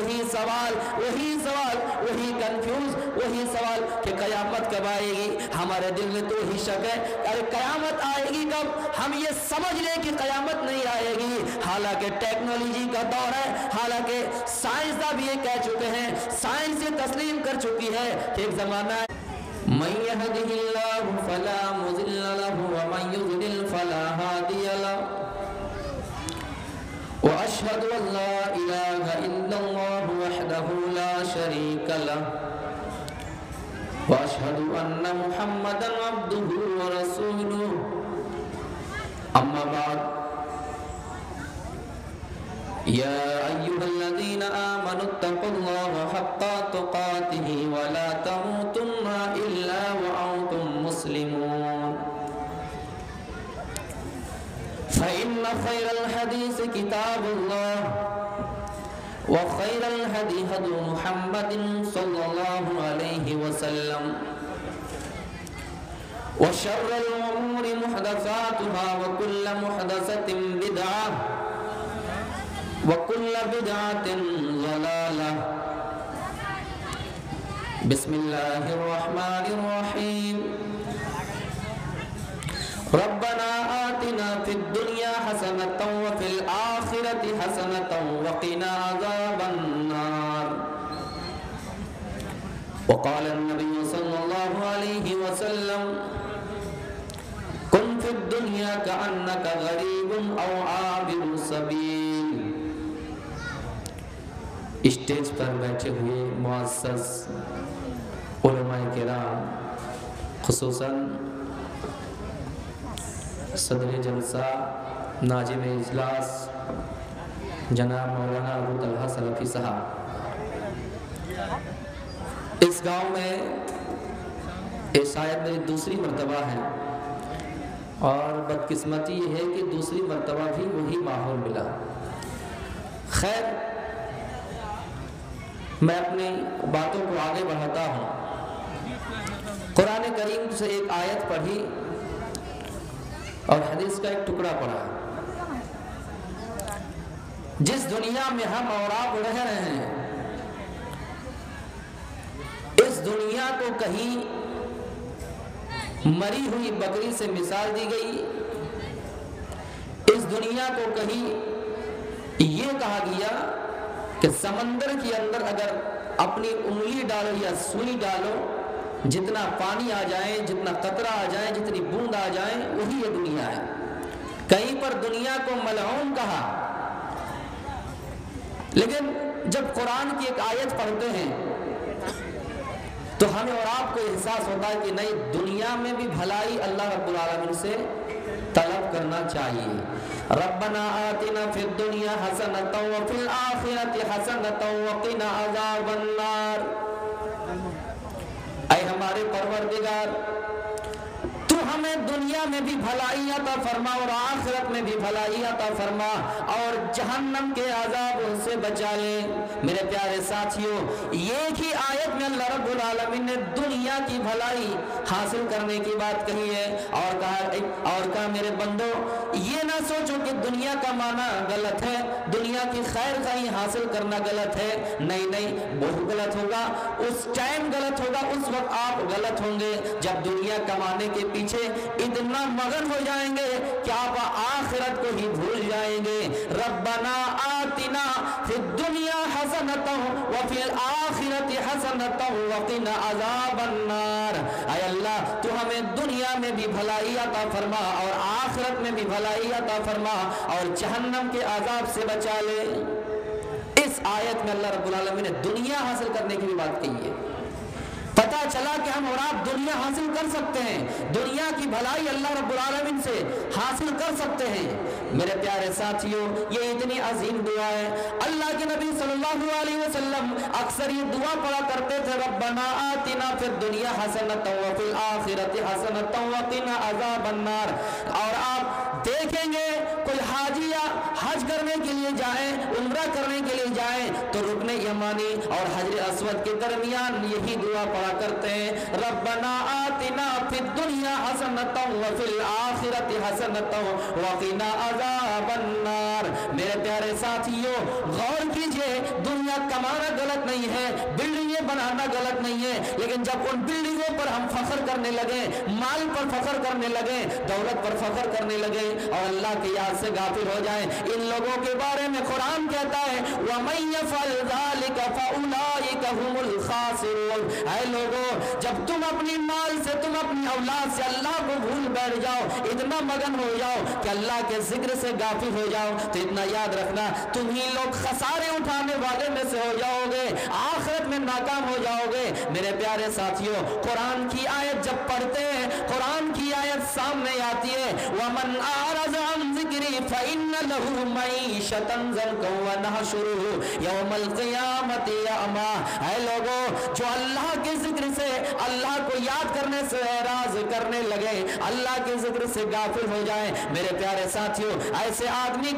وہی سوال وہی کنفیوز وہی سوال کہ قیامت کب آئے گی. ہمارے دل میں تو ہی شک ہے ارے قیامت آئے گی کب. ہم یہ سمجھ لیں کہ قیامت نہیں آئے گی، حالانکہ ٹیکنالوجی کا دور ہے، حالانکہ سائنسداں بھی یہ کہہ چکے ہیں، سائنس یہ تسلیم کر چکی ہے کہ ایک زمانہ ہے من يهده الله فلا مضل له ومن يضلل فلا هادي له واشهد ان لا اله الا الله وحده لا شريك له واشهد ان محمدا عبده ورسوله اما بعد يا ايها الذين امنوا اتقوا الله حق تقاته ولا تموتن الا وانتم مسلمون فان خير الحديث كتاب الله وخير الهدي هدي محمد صلى الله عليه وسلم وشر الامور محدثاتها وكل محدثة بدعة وكل بدعة ضلالة. بسم الله الرحمن الرحيم. ربنا آتنا في الدنيا حسنة وفي الآخرة حسنة وقنا عذاب النار. وقال النبي صلى الله عليه وسلم كن في الدنيا كأنك غريب أو عابر سبيل. اسٹیج پر بیٹھے ہوئے معزز علماء کرام، خصوصاً صدر جلسہ ناظم اجلاس جناب مولانا ابو طلحہ سلفی صاحب، اس گاؤں میں یہ شاید میری دوسری مرتبہ ہے اور بدقسمتی یہ ہے کہ دوسری مرتبہ بھی وہی ماحول ملا. خیر، میں اپنی باتوں کو آگے بڑھاتا ہوں. قرآن کریم سے ایک آیت پڑھی اور حدیث کا ایک ٹکڑا پڑھا. جس دنیا میں ہم اور آپ رہ رہے ہیں، اس دنیا کو کہیں مری ہوئی بکری سے مثال دی گئی، اس دنیا کو کہیں یہ کہا گیا کہ سمندر کے اندر اگر اپنی انگلی ڈالو یا سوئی ڈالو، جتنا پانی آ جائے، جتنا قطرہ آ جائے، جتنی بوند آ جائے، وہی یہ دنیا ہے. کہیں پر دنیا کو ملعون کہا. لیکن جب قرآن کی ایک آیت پڑھتے ہیں تو ہمیں اور آپ کو احساس ہوتا ہے کہ نہیں، دنیا میں بھی بھلائی اللہ رب العالمین سے طلب کرنا چاہیے. ربنا آتنا فی الدنیا حسنۃ وفی الآخرۃ حسنۃ وقنا عذاب النار. اے ہمارے پروردگار، تو ہمیں دنیا میں بھی بھلائی عطا فرما اور آخرت میں بھی بھلائی عطا فرما اور جہنم کے عذاب سے بچا لے. میرے پیارے ساتھیوں، ایک ہی آیت میں اللہ رب العالمین نے دنیا کی بھلائی حاصل کرنے کی بات کہی ہے اور کہا میرے بندو، یہ نہ سوچو کہ دنیا کا معنی غلط ہے، دنیا کی خیر خواہی حاصل کرنا غلط ہے. نہیں، بہت غلط ہوگا. اس ٹائم غلط ہوگا، اس وقت آپ غلط ہوں گے جب دنیا کمانے کے پیچھے اتنا مگن ہو جائیں گے کہ آپ آخرت کو ہی بھول جائیں گے. ربنا آتنا فی الدنیا حسنۃ وفی الآخرۃ حسنۃ وقنا عذاب النار. اے اللہ، تو ہمیں دنیا میں بھی بھلائی عطا فرما اور آخرت میں بھی بھلائی عطا فرما اور جہنم کے عذاب سے بچا لے. اس آیت میں اللہ رب العالمین نے دنیا حاصل کرنے کی بھی بات کہی ہے. پتا چلا کہ ہم اور آپ دنیا حاصل کر سکتے ہیں، دنیا کی بھلائی اللہ رب العالمین سے حاصل کر سکتے ہیں. میرے پیارے ساتھیوں، یہ اتنی عظیم دعا ہے. اللہ کے نبی صلی اللہ علیہ وسلم اکثر یہ دعا پڑھا کرتے تھے، ربنا آتنا فی الدنیا حسنۃ وفی الآخرۃ حسنۃ وقنا عذاب النار. اور آپ دیکھیں گے کوئی حاجی یا حج کرنے کے لیے جائیں، عمرہ کرنے کے لیے جائیں تو رکن یمانی اور حجر اسود کے درمیان یہی دعا پڑھا کرتے ہیں، ربنا آتنا فی الدنیا حسنۃ وفی الآخرۃ حسنۃ وقنا عذاب النار. میرے پیارے ساتھیوں، غور کیجئے، دنیا दुनिया कमाना गलत नहीं है, बिल्डिंगें बनाना गलत नहीं है, लेकिन जब उन बिल्डिंगों पर हम फख्र करने लगे, माल पर फख्र करने लगे, दौलत पर फख्र करने लगे और अल्लाह की याद से गाफिल हो जाएं, इन लोगों के बारे में कुरान कहता है वमन यफअल ज़ालिका फउलाइका हुमुल खासिरून। ऐ लोगों, जब तुम अपनी माल से, तुम अपनी औलाद से अल्लाह को भूल बैठ जाओ, इतना मगन हो जाओ कि अल्लाह के जिक्र से गाफिल हो जाओ, तो इतना याद रखना तुम ही लोग खसारे उठाने वाले में से हो जाओगे, आखिरत में नाकाम हो जाओगे। मेरे प्यारे साथियों, कुरान की आयत जब पढ़ते हैं, कुरान की आयत सामने आती है वमन आरज़ अन ज़िक्री फ़इन्न लहू मईशतन ज़न्का व नहशुरुहु यौमल क़ियामति अमा। ऐ लोगों, जो अल्लाह के जिक्र से, अल्लाह को याद करने से एराज़ करने लगे, अल्लाह के जिक्र से गाफिल हो जाए, मेरे प्यारे साथियों, ऐसे आदमी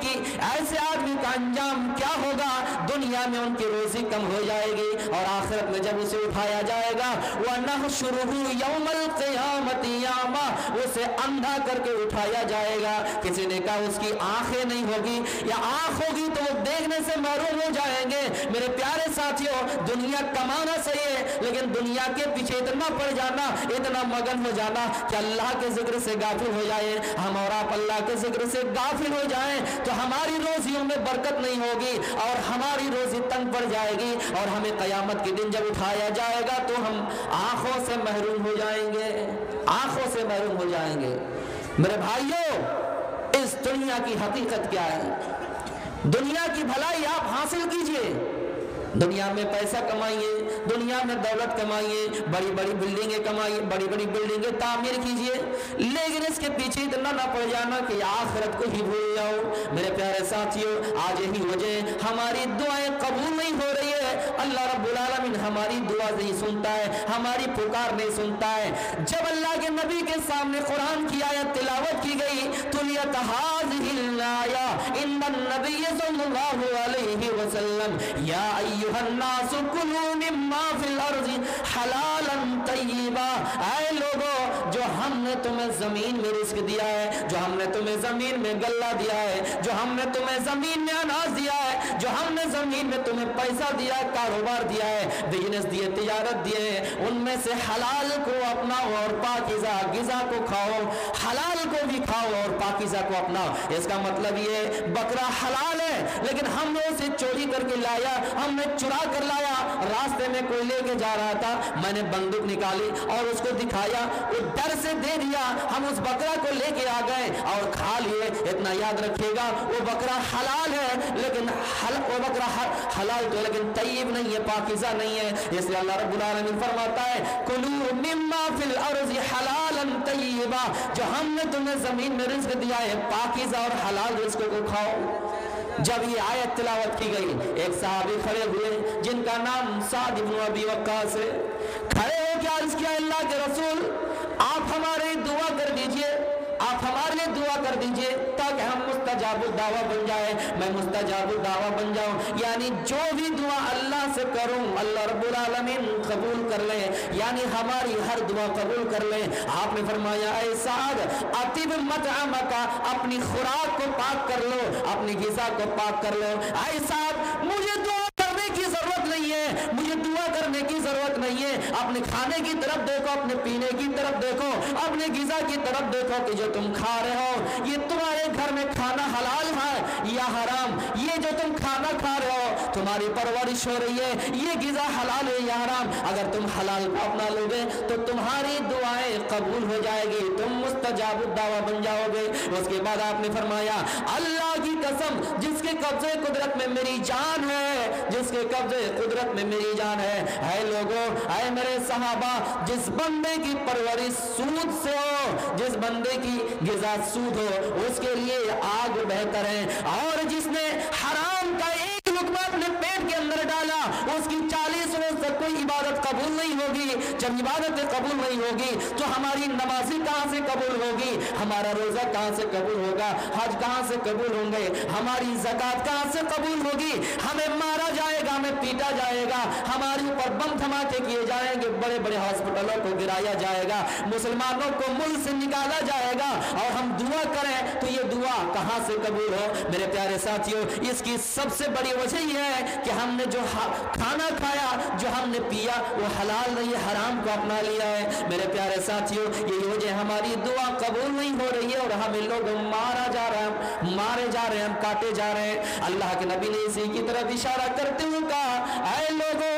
का अंजाम क्या होगा? दुनिया में उनकी रोजी कम हो जाएगी और आखिरत में जब उसे उठाया जाएगा व नहशुरुहु यौमल क़ियामति अमा, उसे अंधा करके उठाया जाएगा। किसी ने कहा उसकी आंखें नहीं होगी या आंख होगी तो वो देखने से महरूम हो जाएंगे। मेरे प्यारे साथियों, दुनिया कमाना सही है, लेकिन दुनिया के पीछे इतना पड़ जाना, इतना मगन हो जाना कि अल्लाह के जिक्र से गाफिल हो जाए, हम और आप अल्लाह के जिक्र से गाफिल हो जाएं तो हमारी रोजियों में बरकत नहीं होगी और हमारी रोजी तंग पड़ जाएगी और हमें क़यामत के दिन जब उठाया जाएगा तो हम आंखों से महरूम हो जाएंगे, आंखों से महरूम हो जाएंगे। मेरे भाइयों, इस दुनिया की हकीकत क्या है? दुनिया की भलाई आप हासिल कीजिए, दुनिया में पैसा कमाइए, दुनिया में दौलत कमाइए, बड़ी बड़ी बिल्डिंगें कमाइए, बड़ी बड़ी बिल्डिंगें तामीर कीजिए, लेकिन इसके पीछे इतना ना पड़ जाना कि आखिरत को ही भूल जाओ। मेरे प्यारे साथियों, आज यही वजह हमारी दुआएं कबूल नहीं हो रही है। अल्लाह रब्बुल आलमीन हमारी दुआ नहीं सुनता है, हमारी पुकार नहीं सुनता है। जब अल्लाह के नबी के सामने कुरान की आयत तिलावत की गई, तुलियत हाज़िहिल आया इन्नन नबी सल्लल्लाहु अलैहि वसल्लम या अय्युहन्नासु कुलू मिम्मा फिल अर्ज़ि हलालन तय्यिबा। ऐ लोगों, जो हमने तुम्हें जमीन में रिस्क दिया है, जो हमने तुम्हें जमीन में गल्ला दिया है, जो हमने तुम्हें जमीन में अनाज दिया है, जो हमने जमीन में तुम्हें पैसा दिया है, कारोबार दिया है, बिजनेस दिए, तिजारत दिए, उनमें से हलाल को अपनाओ और पाकीज़ा गिज़ा को खाओ, हलाल को भी खाओ और पाकीज़ा को अपनाओ। इसका मतलब ये बकरा हलाल है, लेकिन हमने उसे चोरी करके लाया, हमने चुरा कर लाया, रास्ते में कोई लेके जा रहा था, मैंने बंदूक निकाली और उसको दिखाया, वो डर से दे दिया, हम उस बकरा को लेके आ गए और खा लिए। इतना याद रखिएगा, वो बकरा हलाल है, लेकिन वो बकरा हलाल तो, लेकिन तय्यब नहीं है, पाकीज़ा नहीं है। इसलिए अल्लाह रब्बुल आलमीन फरमाता है कुलू मिम्मा फिल अर्ज़ि हलालन तय्यबा, जो हमने तुम्हें जमीन में रिज़्क़ दिया है, पाकीज़ा और हलाल रिज़्क़ को खाओ। जब ये आयत तिलावत की गई, एक सहाबी खड़े हुए जिनका नाम साद इब्न अबी वक्कास है, खड़े हो के अर्ज़ किया, अल्लाह के रसूल, आप हमारे दुआ कर दीजिए, आप हमारे लिए दुआ कर दीजिए ताकि हम मुस्तजाबुद दावा बन जाए, मैं मुस्तजाबुद दावा बन जाऊं, यानी जो भी दुआ अल्लाह से करूं अल्लाह रब्बुल आलमीन कबूल कर ले, यानी हमारी हर दुआ कबूल कर ले। आपने फरमाया ऐ साद अतिब मतअमका, अपनी खुराक को पाक कर लो, अपनी ग़िज़ा को पाक कर लो। ऐ साद, मुझे दुआ करने की जरूरत नहीं है, मुझे दुआ करने की जरूरत नहीं है, अपने खाने की तरफ देखो, अपने पीने की तरफ देखो, अपने ग़िज़ा की तरफ देखो कि जो तुम खा रहे हो ये तुम्हारे घर में खाना हलाल है या हराम, ये जो तुम खाना खा रहे हो, तुम्हारी परवरिश हो रही है, ये ग़िज़ा हलाल है या हराम। अगर तुम हलाल को अपना लोगे तो तुम्हारी दुआएं कबूल हो जाएगी, तुम मुस्तजाबुद दावा बन जाओगे। उसके बाद आपने फरमाया अल्लाह की कसम, जिसके कब्जे कुदरत में मेरी जान है, जिसके कब्जे कुदरत में मेरी जान है, ऐ लोगों, ऐ मेरे सहाबा, जिस बंदे की परवरिश सूद से हो, जिस बंदे की ग़िज़ा सूद हो, उसके लिए आग बेहतर है, और जिसने हराम का एक लुक़मा अपने पेट के अंदर डाला, उसकी 40 रोज़ तक कोई इबादत कबूल नहीं होगी, जब इबादत कबूल नहीं होगी तो हमारी नमाज़ी कहाँ से कबूल होगी, हमारा रोज़ा कहाँ से कबूल होगा, हज कहाँ से कबूल होंगे, हमारी ज़कात कहाँ से कबूल होगी। हमें मारा जाएगा, हमें पीटा जाएगा, हमारे ऊपर बम धमाके किए जाएंगे, बड़े बड़े हॉस्पिटलों को गिराया जाएगा, मुसलमानों को मुल्क से निकाला जाएगा, और हम दुआ करें तो ये दुआ कहाँ से कबूल हो। मेरे प्यारे साथियों, इसकी सबसे बड़ी वजह यह है कि हमने जो खाना खाया, जो हमने पिया, वो हलाल नहीं हराम को अपना लिया है। मेरे प्यारे साथियों, ये वजह हमारी दुआ कबूल नहीं हो रही है और हमें लोग मारे जा रहे हैं, हम काटे जा रहे हैं। अल्लाह के नबी ने इसी की तरफ इशारा करते हुए कहा, ऐ लोगों,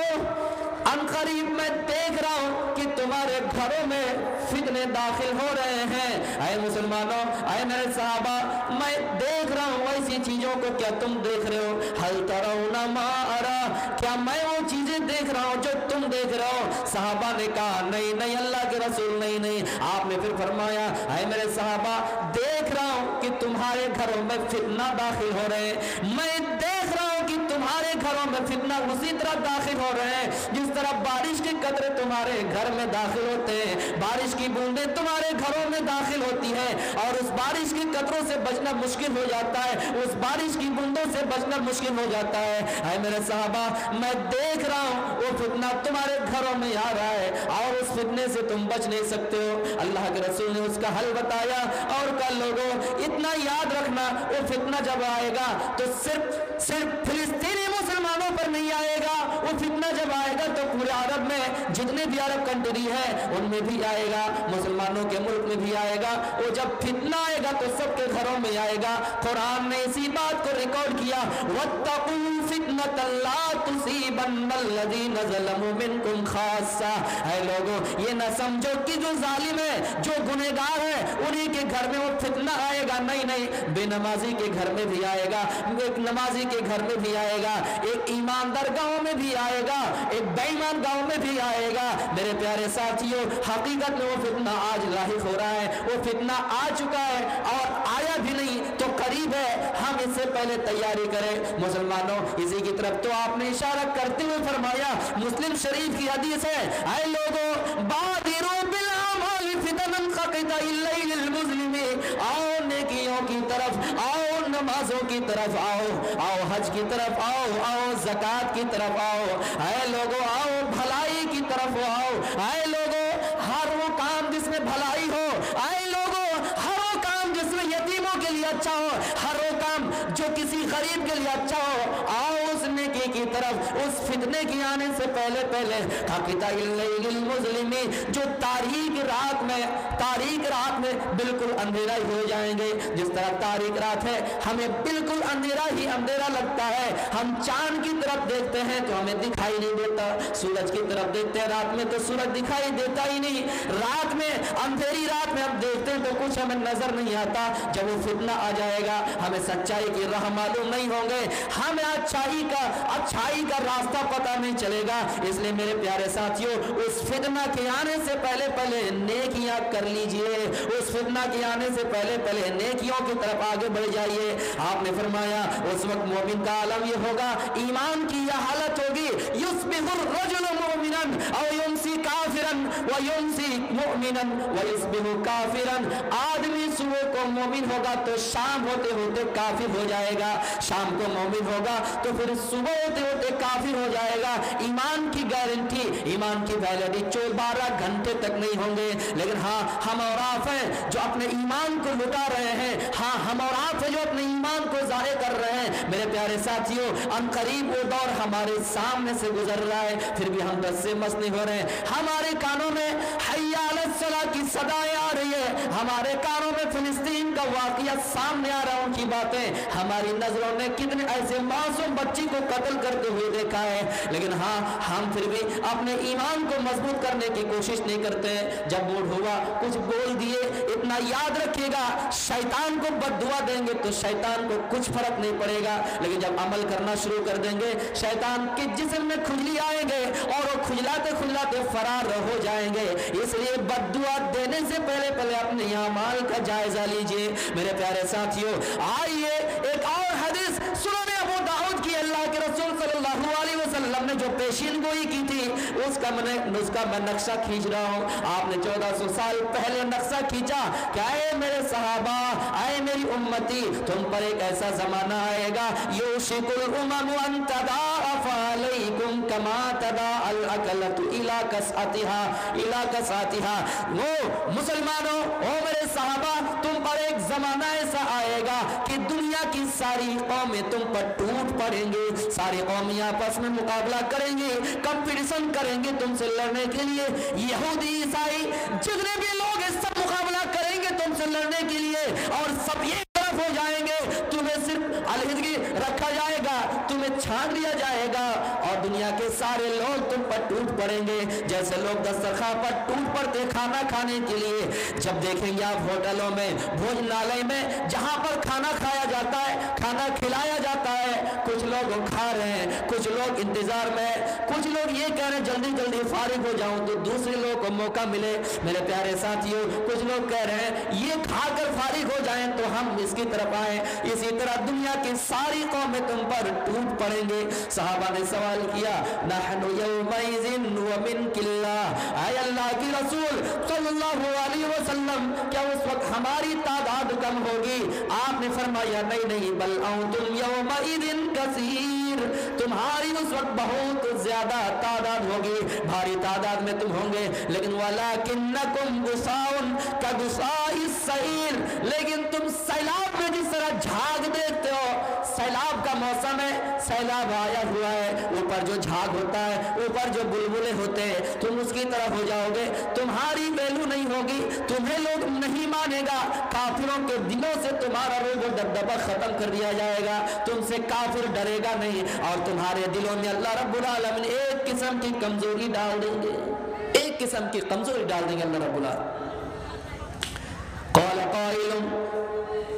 अनकरीब मैं देख रहा हूं कि तुम्हारे घरों में फितने दाखिल हो रहे हैं। ऐ मुसलमानों, ऐ मेरे सहाबा, मैं देख रहा हूं ऐसी चीजों को, क्या तुम देख रहे हो? हल तरौना मा अरा, क्या मैं वो चीजें देख रहा हूं जो तुम देख रहे हो? सहाबा ने कहा, नहीं नहीं अल्लाह के रसूल, नहीं नहीं। आपने फिर फरमाया, ऐ मेरे सहाबा, देख रहा हूं कि तुम्हारे घरों में फितना दाखिल हो रहे हैं। मैं देख रहा हूं कि तुम्हारे घरों में फितना उसी तरह दाखिल हो रहे हैं जिस तरह बारिश के कतरे तुम्हारे घर में दाखिल होते हैं, बारिश की बूंदें तुम्हारे घरों में दाखिल होती है, और उस बारिश के कतरों से बचना मुश्किल हो जाता है, उस बारिश की बूंदों से बचना मुश्किल हो जाता है। ऐ मेरे साहबा, मैं देख रहा हूं वो फितना तुम्हारे घरों में आ रहा है, और उस फितने से तुम बच नहीं सकते हो। अल्लाह के रसूल ने उसका हल बताया, और कल लोगों इतना याद रखना, वो फितना जब आएगा तो सिर्फ फिलिस्तीनी मुसलमानों पर नहीं आएगा, वो फितना जब आएगा तो पूरे अरब में जितने भी अरब कंट्री है उनमें भी आएगा, मुसलमानों के मुल्क में भी आएगा। वो जब फितना आएगा तो सबके घरों में आएगा। कुरान ने इसी बात को रिकॉर्ड किया, वत्तकू फितनतन ला तुसीबन्नल्लज़ीना ज़लमू मिनकुम खास्सा। है लोगों, ये न समझो कि जो जालिम है, जो गुनहगार है, उन्हीं के घर में वो फितना आएगा, नहीं नहीं, बेनमाजी के घर में भी आएगा, एक नमाजी के घर में भी आएगा, एक ईमानदार गांव में भी आएगा, एक बेईमान गांव में भी आएगा। मेरे प्यारे साथियों, हकीकत में वो फितना आज लाहिक हो रहा है, वो फितना आ चुका है, और आया भी नहीं तो करीब है, हम इससे पहले तैयारी करें। मुसलमानों, इसी की तरफ तो आपने इशारा करते हुए फरमाया, मुस्लिम शरीफ की हदीस है, ऐ लोगों, बादिरू बिल आमाल फितनन कक़िताइल लैलिल मुस्लिमी, आओ नेकियों की तरफ आओ, नमाजों की तरफ आओ, आओ हज की तरफ आओ, आओ ज़कात की तरफ आओ, ऐ लोगों आओ भलाई की तरफ आओ, ऐ लोगों हर वो काम जिसमें भलाई हो, ऐ लोगों हर वो काम जिसमें यतीमों के लिए अच्छा हो, हर वो काम जो किसी गरीब के लिए अच्छा हो, आओ उस नेकी की तरफ। उस फितने के आने से पहले पहले मुस्लिमी, जो तारीक रात में बिल्कुल अंधेरा ही हो जाएंगे। जिस तरह तारीक रात है, हमें बिल्कुल अंधेरा ही अंधेरा लगता है, हम चांद की तरफ देखते हैं तो हमें दिखाई नहीं देता, सूरज की तरफ देखते हैं रात में तो सूरज दिखाई देता ही नहीं, रात में अंधेरी रात में हम देखते हैं तो कुछ हमें नजर नहीं आता। जब वो फितना आ जाएगा, हमें सच्चाई की राह मालूम नहीं होंगे, हमें अच्छाई का रास्ता पता नहीं चलेगा। इसलिए मेरे प्यारे साथियों, उस फितना के आने से पहले पहले नेकियां कर लीजिए, उस फितना के आने से पहले पहले नेकियों की तरफ आगे बढ़ जाइए। आपने फरमाया उस वक्त मोमिन का आलम ये होगा, ईमान की यह हालत होगी, युस्बिहुर रजुलु मुमिनन औ युमसी काफिरन व युमसी मुमिनन व युस्बिहु काफिरन। आदमी सुबह को मोमिन होगा तो शाम होते होते काफिर हो जाएगा, शाम को मोमिन होगा तो फिर सुबह होते होते काफिर हो जाएगा। ईमान की गारंटी, ईमान की वैलिडिटी 12 घंटे तक नहीं होंगे। लेकिन हाँ, हम और आप हैं जो अपने ईमान को लुटा रहे हैं, हाँ हम और आप हैं जो अपने ईमान को ज़ाहिर कर रहे हैं। मेरे प्यारे साथियों, अनकरीब वो दौर हमारे सामने से गुजर रहा है, फिर भी हम बस से मस नहीं हो रहे हैं। हमारे कानों में हय्या अलस सलाह की सदाएं आ रही है, हमारे कानों में फिलिस्तीन का वाकया सामने आ रहा है, उनकी बातें। हमारी नजरों ने कितने ऐसे मासूम बच्ची को कत्ल करते हुए देखा है, लेकिन हाँ हम फिर भी अपने ईमान को मजबूत करने की कोशिश नहीं करते। जब मूड हुआ कुछ बोल दिए, इतना याद रखिएगा, शैतान को बद्दुआ देंगे तो शैतान को कुछ फर्क नहीं पड़ेगा, लेकिन जब अमल करना शुरू कर देंगे, शैतान के जिस्म में खुजली आएंगे और वो खुजलाते खुजलाते फरार हो जाएंगे। इसलिए बद्दुआ देने से पहले पहले अपने अमाल का जायजा लीजिए। मेरे प्यारे साथियों, आइए एक और हदीस सुनने अबू दाऊद की, अल्लाह के रसूल सल्लल्लाहु अलैहि वसल्लम वसल्लम ने जो पेशीन गोई की थी उसका मैं नक्शा खींच रहा हूँ। आपने 1400 साल पहले नक्शा खींचा क्या है मेरे सहाबा, आए मेरी उम्मती, तुम पर एक ऐसा जमाना आएगा युशिकुल उममु अन तदाअफ़ अलैकुम कमा तदाअल अकलतु इला कसातिहा। वो मुसलमानों, ओ मेरे सहाबा, तुम पर एक जमाना ऐसा आएगा कि दुनिया की सारी कौमें तुम पर टूट पड़ेंगे, सारी कौमें आपस में मुकाबला करेंगे, कंपटीशन करेंगे तुमसे लड़ने के लिए। यहूदी ईसाई जितने भी लोग इस सब मुकाबला करेंगे तुमसे लड़ने के लिए, और सब एक तरफ हो जाएंगे, तुम्हें सिर्फ अलहदगी रखा जाएगा, तुम्हें छांट दिया जाएगा, और दुनिया के सारे लोग तुम पर टूट पड़ेंगे जैसे लोग दस्तरखान पर टूट पड़ते खाना खाने के लिए। जब देखेंगे आप होटलों में, भोजनालय में, जहां पर खाना खाया जाता है, खाना खिलाया जाता है, कुछ लोग खा रहे हैं, कुछ लोग इंतजार में, कुछ लोग ये कह रहे हैं जल्दी जल्दी फारिग हो जाऊं तो दूसरे लोग को मौका मिले। मेरे प्यारे साथियों, कुछ लोग कह रहे हैं ये खाकर फारिग हो जाएं तो हम इसकी तरफ आए। इसी तरह दुनिया की सारी कौमें तुम पर टूट पड़ेंगे। सहाबा ने सवाल किया नहनु यौमइज़िन व मिनकिल्लाह, ऐ अल्लाह की रसूल सल्लल्लाहु अलैहि वसल्लम, क्या उस वक्त हमारी तादाद कम होगी? आपने फरमाया नहीं नहीं, बल अंतुम यौमइज़िन कसीर, तुम्हारी उस वक्त बहुत ज्यादा तादाद होगी, भारी तादाद में तुम होंगे। लेकिन वलाकिन्नकुम गुसाउन का गुसाइस सईर, लेकिन तुम सैलाब में जिस तरह झाग देखते हो, सैलाब का मौसम है, सैलाब आया हुआ है, ऊपर जो झाग होता है, ऊपर जो बुलबुले होते हैं, तुम उसकी तरफ हो जाओगे, तुम्हारी वैल्यू नहीं होगी, तुम्हें लोग नहीं मानेगा, काफिरों के दिलों से तुम्हारा रोग और दबदबा खत्म कर दिया जाएगा, तुमसे काफिर डरेगा नहीं, और तुम्हारे दिलों में अल्लाह रब्बुल आलमीन एक किस्म की कमजोरी डाल देंगे, एक किस्म की कमजोरी डाल देंगे अल्लाह रब्बुल आलमीन। क़ाल क़ाइलुन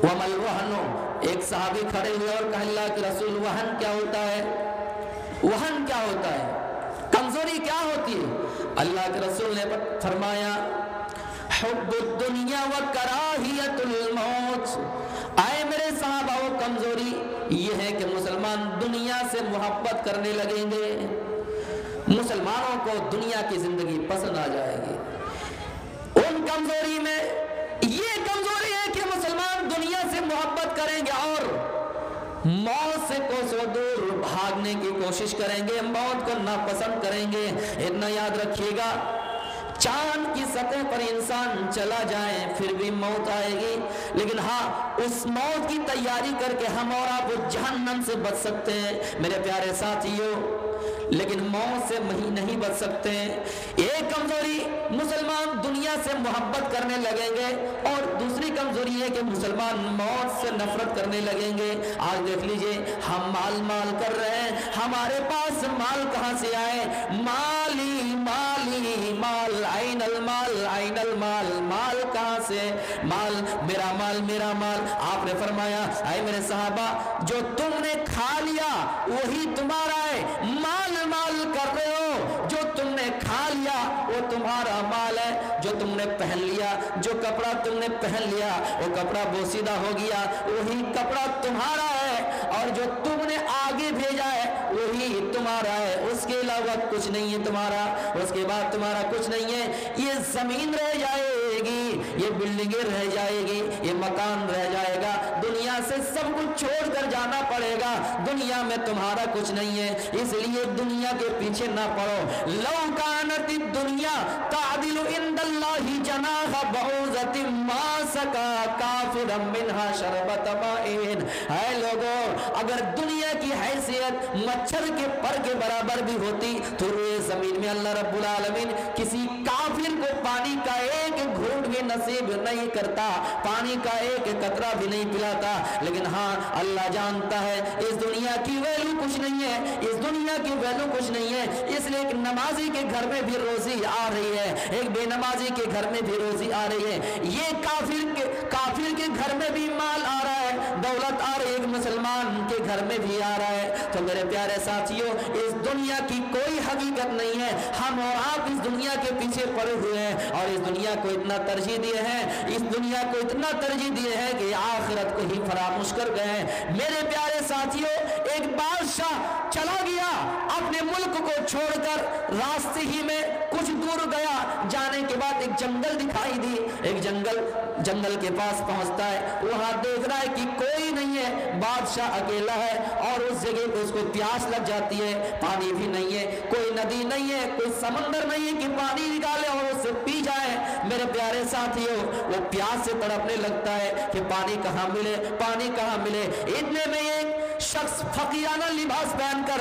वमल वहनु, एक सहाबी खड़े हुए और कहा अल्लाह के रसूल वहन क्या होता है? वहन क्या होता है? कमजोरी क्या होती है? अल्लाह के रसूल ने फरमाया हुब्बुद दुनिया व कराहियतुल मौत। आए मेरे सहाबा, वो कमजोरी ये है कि मुसलमान दुनिया से मोहब्बत करने लगेंगे, मुसलमानों को दुनिया की जिंदगी पसंद आ जाएगी। उन कमजोरी में ये कमजोरी है कि मुसलमान दुनिया से मोहब्बत करेंगे और मौत से कोसों दूर भागने की कोशिश करेंगे, मौत को नापसंद करेंगे। इतना याद रखिएगा, चांद की सतह पर इंसान चला जाए फिर भी मौत आएगी, लेकिन हाँ, उस मौत की तैयारी करके हम और आप जहन्नम से बच सकते हैं मेरे प्यारे साथियों, लेकिन मौत से नहीं बच सकते हैं। एक कमजोरी, मुसलमान दुनिया से मोहब्बत करने लगेंगे, और दूसरी कमजोरी है कि मुसलमान मौत से नफरत करने लगेंगे। आज देख लीजिए, हम माल कर रहे हैं, हमारे पास माल कहां से आए? माली माली माल, आइनल माल आइनल माल, माल कहां से? माल, मेरा माल मेरा माल। आपने फरमाया ऐ मेरे सहाबा, जो तुमने खा लिया वही तुम्हारा है, माल माल कर रहे हो, जो तुमने खा लिया वो तुम्हारा माल है, जो तुमने पहन लिया, जो कपड़ा तुमने पहन लिया वो कपड़ा बोसीदा हो गया, वही कपड़ा तुम्हारा है, और जो तुमने आगे भेजा है वही तुम्हारा है, उसके अलावा कुछ नहीं है तुम्हारा, उसके बाद तुम्हारा कुछ नहीं है। ये जमीन रह जाएगी, ये बिल्डिंगें रह जाएगी, ये मकान रह जाएगा, दुनिया से सब कुछ छोड़कर जाना पड़ेगा, दुनिया में तुम्हारा कुछ नहीं है, इसलिए दुनिया के पीछे ना पड़ो। लौ कानति दुनिया तादिलु इंदल्लाहि जनाह बऊज़तिन मा सका काफिरम मिनहा शरबत माइन। है लोगों, अगर दुनिया की हैसियत मच्छर के पर के बराबर भी होती तो रोए जमीन में अल्लाह रब्बुल आलमीन किसी काफिर को पानी का एक घूंट भी नसीब नहीं करता, पानी का एक कतरा भी नहीं पिलाता। लेकिन हाँ, अल्लाह जानता है इस दुनिया की वैल्यू कुछ नहीं है, इस दुनिया की वैल्यू कुछ नहीं है, इसलिए एक नमाजी के घर में भी रोजी आ रही है, एक बेनमाजी के घर में भी रोजी आ रही है, ये काफिर के घर में भी माल आ रहा है, दौलत आ रही है, एक मुसलमान के घर में भी आ रहा है। तो मेरे प्यारे साथियों, इस दुनिया की कोई हकीकत नहीं है, हम और आप इस दुनिया के पीछे पड़े हुए हैं, और इस दुनिया को इतना तरजीह दिए हैं, इस दुनिया को इतना तरजीह दिए हैं कि आखिरत को ही फरामोश कर गए हैं। मेरे प्यारे साथियों, ایک بادشاہ چلا گیا اپنے ملک کو چھوڑ کر، راستے ہی میں کچھ دور گیا، جانے کے بعد ایک جنگل دکھائی دی، ایک جنگل کے پاس پہنچتا ہے، وہاں دیکھ رہا ہے کہ کوئی نہیں ہے، بادشاہ اکیلا ہے، اور اس جگہ پہ اس کو پیاس لگ جاتی ہے، پانی بھی نہیں ہے، کوئی ندی نہیں ہے، کوئی سمندر نہیں ہے کہ پانی نکالے اور اس سے پی جائے۔ میرے پیارے ساتھیوں، وہ پیاس سے تڑپنے لگتا ہے کہ پانی کہاں ملے، پانی کہاں ملے۔ اتنے میں ایک شخص فقیرانہ لباس پہن کر